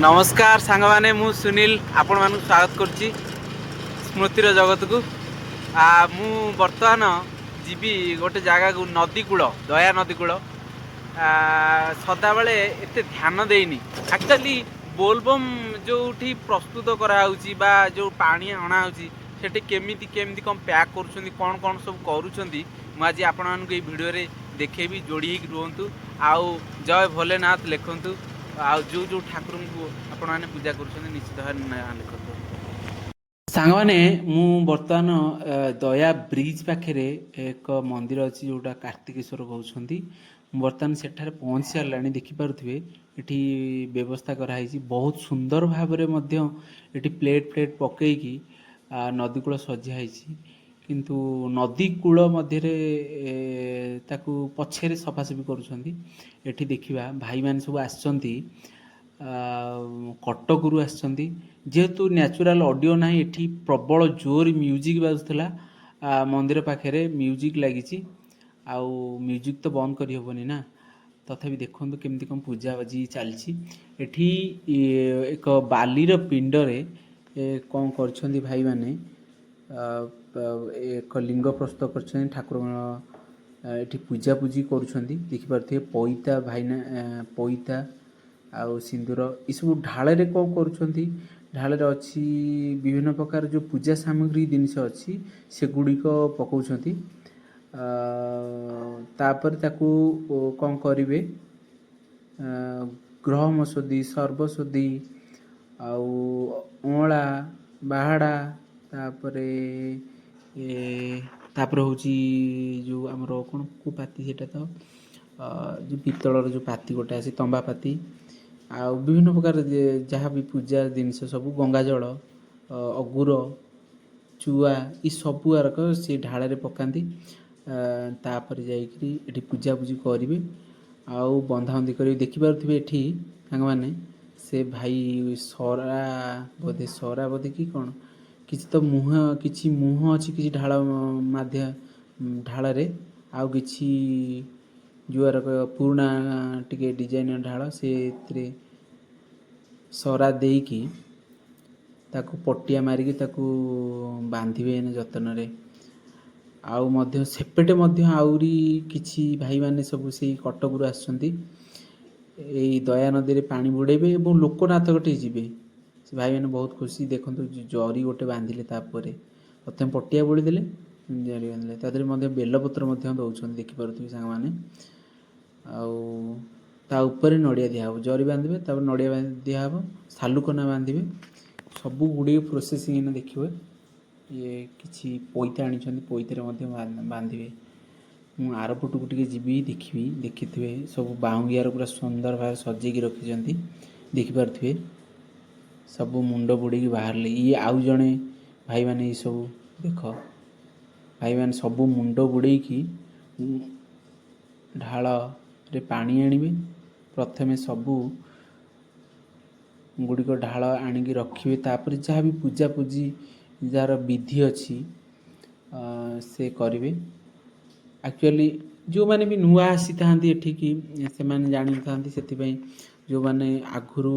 नमस्कार सांग माने मु सुनील आपण मानक स्वागत करछि स्मृतिर जगत को मु वर्तमान जीवी गोटे जगह को नदी कूल दया नदी कूल सदा बेले एते ध्यान देनी एक्चुअली बोलबम जो प्रस्तुत कराऊँगी बा जो पानी अणा सेठी केमिति केमिति कौन पैक करुँच कौन कौन सब करुँच मुझे आपण मानक भिडियो देखेबी जोड़ी रुहतु आउ जय भोलेनाथ लिखतु आउ जो जो ठाकुर को आपण मैंने पूजा कर निश्चित भाव लिखतु सांग मैंने मु बर्तमान दया ब्रिज पाखे एक मंदिर अच्छी जोटा कार्तिकेश्वर कहते बर्तमान सेठारे पहुँची सारा देखिपे ये व्यवस्था कराई बहुत सुंदर भाव ये प्लेट प्लेट पकईकी नदी कूल सजाई किंतु नदी कूल मध्य ताकू पछे सफासफी करुँच देखा भाई मान सब आसचंती कटकरू आसचंती जेहेतु न्याचुराल ऑडियो ना एठी प्रबल जोर म्यूजिक बाजुला मंदिर पाखे म्यूजिक लगी आउ म्यूजिक तो बंद करी हेबनी ना तथापि देखो केमती कौन पूजा बाजी चलती एठी एक बालीर पिंडरे कौन कर भाई माने एक लिंग प्रस्तुत कर ठाकुर ये पूजा पूजी करुँचे पैता भाईना पैता आउ सिंदूर ये सब ढाल कौन कर ढाल अच्छी विभिन्न प्रकार जो पूजा सामग्री जिनस अच्छी से गुड़िक पकाउछंती तापर ताकू कौन करेंगे ग्रह मसोदी सर्वसोदी आउ अँला बाहाड़ा तापरे तापर हूँ जो आमर कौन को पाती सेटा तो जो पितलर जो पाती गोटे आसी तंबा पाती आ विभिन्न प्रकार जहाँ भी पूजा जिनस सब गंगा जल अगुर चुआ ये सबू आरक से ढाल पकाती तापर जाकि पूजा पूजी करेंगे आउ बंधाबंधी कर देखिपे ये सांग मैंने से भाई सरा बोधे कि कौन किसी तो मुह अच्छी किसी ढाल माध्य ढाल आउ किसी जुआर पुराणा टिके डिजाइन ढाल से सरा देकी ताकू पटिया मारिकी ताकू बांधिबे जतन आउ मध्य सेपेटे मध्य आउरी किछि भाई माने सब से कटकरू आसछंती एई दया नदी रे पानी बुड़ेबे एवं लोकनाथ गोटे जीवे से भाई मैंने बहुत खुशी देखो जरी गोटे बांधिले तापर प्रथम पटिया बोली देले जरी बांधिले तादरे मध्य बेलपत्र दौरान देखिपे सांग मैंने ता ऊपर नड़िया दिहब जरी बांधे तापर नड़िया दिहब सालुकना बांधे सबू गुड़े प्रोसेसिंग देखिए ये किसी पैता आनी पैतर बांधे मु आर पटू टे जी देखी देखिथे सब बाउंगियार पूरा सुंदर भाव सजेकी रखी देखिपे सब मुंड बुड़ी बाहर ये आउ जड़े भाई माने ये सब देख भाई माने सब मुंड बुड़े की ढाल रे पानी आनिबे प्रथमे सबू गुड़िक ढाल आणिकी रखिए तापर जहाँ भी पूजा पूजी जार विधि अच्छी से करेंगे एक्चुअली जो मैंने भी नुआ आसी था एठिकी से मैंने जानी था से जो मैंने आगुरी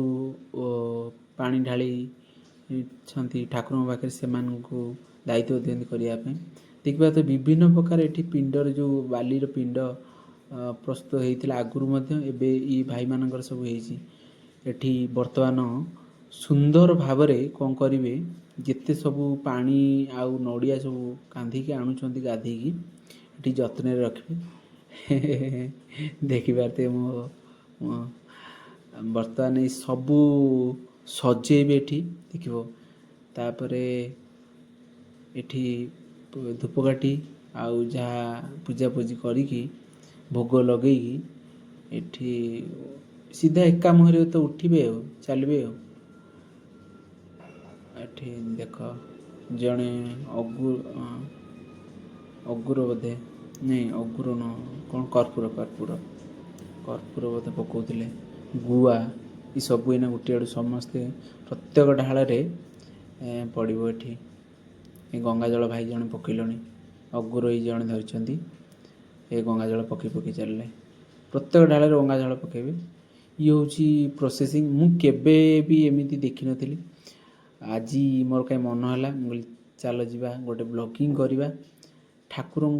पानी ढाली ठाकुर पाखे से दायित्व दिखते करने देखा तो विभिन्न प्रकार ये पिंडर जो बालीर पिंड प्रस्तुत होता आगुरी ये भाई मानकर सब एठी वर्तमान सुंदर भाव कौन करेंगे जिते सबू पानी आउ नड़िया सब कांधिकी आणुंट गाधेकी ये जत्न रखे देखिपारे मो बर्तमान सबू सजेबे देख तापर एठी धूपकाठी आउ जहाँ पूजा पूजी करी भोग लगे एठी सीधा एका मुहर तो उठे चलिए एठी देख जड़े अगुर बोधे नहीं अगुर न कौन कर्पूर कर्पूर कर्पूर बोधे पकाउले गुआ ये सब एना गोटे आड़ू समस्ते प्रत्येक ढाल पड़ो ये गंगा जल भाई जन पकईलଣି अगुर ये जन धरी ये गंगा जल पकई पकई चलिए प्रत्येक ढाल गंगा जल पकेबे ये होची प्रोसेसिंग मु केबे भी एमिति देखि नथिली आज मोर कहीं मन है मुझे चल जा गोटे ब्लॉगिंग करवा ठाकुरों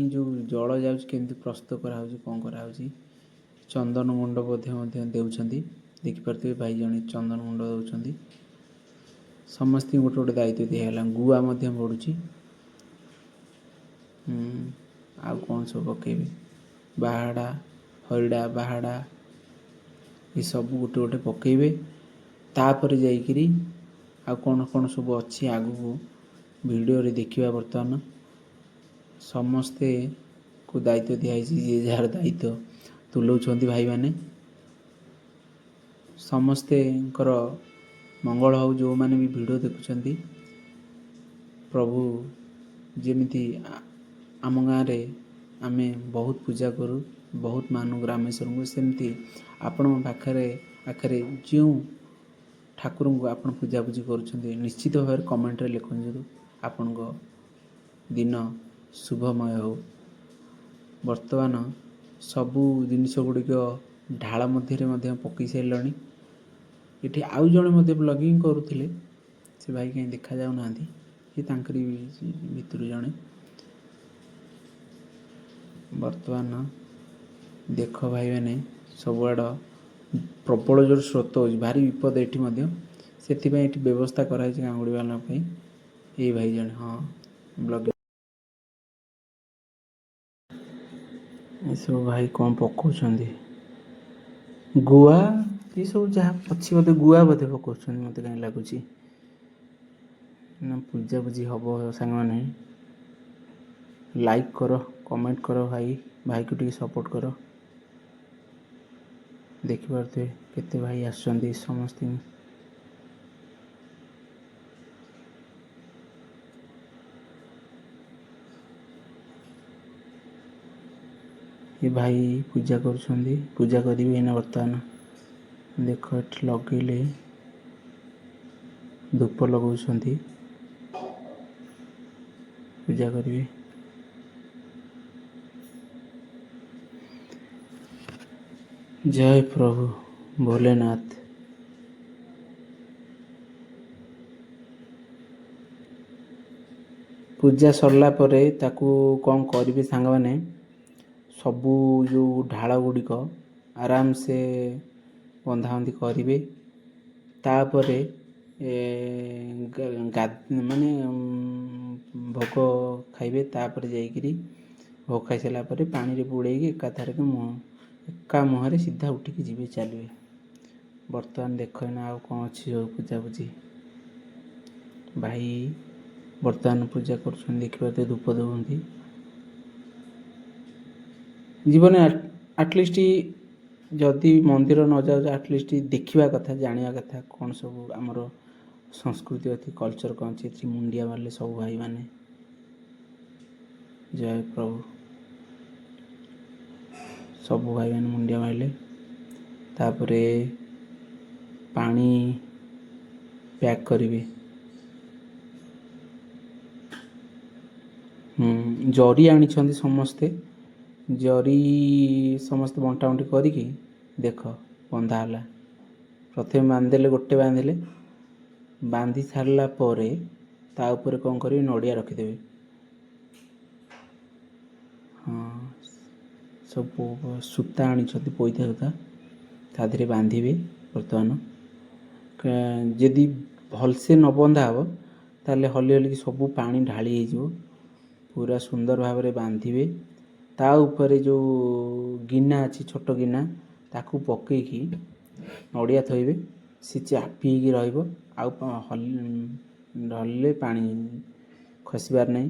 जो जल जाऊँ केमती प्रस्तुत कराऊँ कौन कराऊँ चंदन गुंड देउछंती देखिपे भाई जने चंदन गुंड दौरान समस्त गोटे गोटे दायित्व दिहला गुआ बढ़ुची आ कौन सब पकेबे बाहाड़ा हरिड़ा बाहाड़ा ये सब गोटे गोटे पकेबे तापर जाइकरी आ कौन कौन सब अच्छी आगु वीडियो रे देखिबा वर्तमान समस्ते को दायित्व दिखाई जे जार दायित्व तुलाऊँच भाई मैंने समस्ते मंगल हो जो मैंने भी वीडियो देखुं प्रभु जेमिति आम गाँव आमे बहुत पूजा करूँ बहुत मानु ग्रामेश्वर को सेमती आपण पाखरे आखरे जो ठाकुर को आप पूजापूजी कर निश्चित भाव कमेंट रे लिखु आपण दिन शुभमय हो वर्तमान सबू जिनस गुड़िक ढाल मध्य पकई सारे ये आउ जड़े ब्लॉगिंग करुले से भाई कहीं देखा जाऊना ये तांकरी भितर जड़े वर्तमान देख भाई मैंने सबुआड़ प्रबल जोर स्रोत हो भारी विपद ये से व्यवस्था कराई गाँगुड़ी वाला ये भाई जन हाँ ब्लॉगिंग ये सब भाई कौन पकाउछंदी गुआ ये सब जहाँ अच्छी बोधे गुआ बोधे पकाउछंदी मत कहीं लगुच ना पूजा पूजी हम सांग मैंने लाइक करो कमेंट करो भाई भाई को टी सपोर्ट करो देखिपे केते भाई आसुँच समस्त ये भाई पूजा करुँच पूजा करेंगे ना बर्तमान देख ये लगेले धूप लगाउछ पूजा करेंगे जय प्रभु भोलेनाथ पूजा सरला परे ताकू कौन करेंगे सांग मैंने सबू जो ढाल गुड़िक आराम से बंधाबंधी करेंगे तापरे माने भोग खाइबे तापर जाइकरी भोग खाई सारा पर पानी रे बुड़े एकाथर एका मुहर सीधा उठिकी जी चलिए बर्तमान देख ना आ कौन अच्छी जो पूजा पूजी भाई बर्तमान पूजा कर देखिए धूप दौंती जीवन आटलिस्ट जदि मंदिर न जाऊ आटलिस्ट देखा कथा जाना कथा कौन सब आमर संस्कृति अच्छी कल्चर कौन अच्छी मुंडिया मारे सब भाई माने जय प्रभु सब भाई मैंने मुंडिया मारे तापरे पानी पैक करेंगे जरी आनी समस्ते जरी समस्त बंटा बंटी करिकी देख बंधा है प्रथम बांधिदेले गोटे बांधिले बांधि सारा पर ता ऊपर कौन करेंगे नड़िया रखिदेवे हाँ सब सूता आनी पैथा सूता तादे बांधे बर्तमान जदि भलसे न बंधा हे ताले हली हलिकी सब पानी ढाली हो पूरा सुंदर भाव में बांधे ता ऊपर जो गिना अच्छी छोट गिना ताकू पकईकी नड़िया थोइबे सी चापी रहिले पानी खसबार नहीं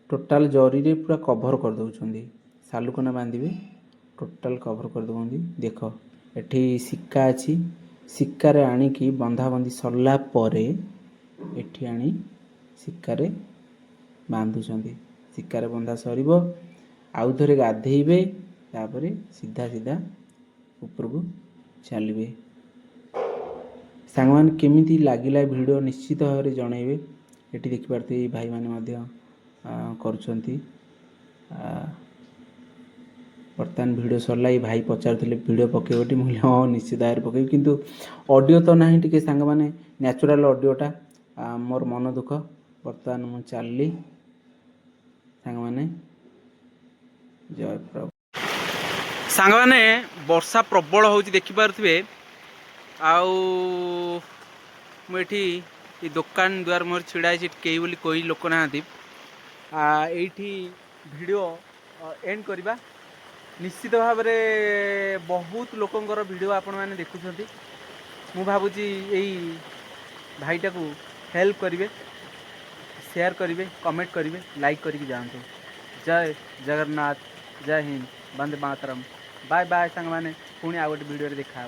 टोटाल जरी रे पूरा कभर कर दउछंदी सालुकना बांधिबे टोटाल कभर कर दउंदी देख एठी सिक्का अच्छी सिक्कार आनिकी बंधाबंधी सरला परे एठी आनी सिक्कार बांधुछंदी सिक्कार बंधा सरिबो आउ थरे गाधेइबे तापरे सीधा सीधा ऊपर को चलिए सांग केमिति लागिला वीडियो निश्चित भाव में जनइबे ये देखिपे भाई मैंने करुँच बर्तमान वीडियो सरला ये भाई पचारुले वीडियो पकेबटी मुझे हाँ निश्चित भाव पकेबी किंतु ऑडियो तो ना टी सांग मैंने नेचुरल ऑडियोटा मोर मन दुख बर्तमान मु चलली सांग मैंने जय प्रभु सांग मैंने वर्षा प्रबल हो देखिपे आठी दुकान द्वार मोर छिड़ा कई बोली कोई लोक ना ये वीडियो एंड करवा निश्चित भाव में बहुत लोकंर वीडियो आपण मैंने देखुं मु भावुची यही भाईटा को हेल्प करेंगे शेयर करेंगे कमेंट करेंगे लाइक करके जातु जय जगन्नाथ जय हिंद वंदे मातरम बाय बाय सांग मैंने पुणी आ गोटे वीडियो देखा।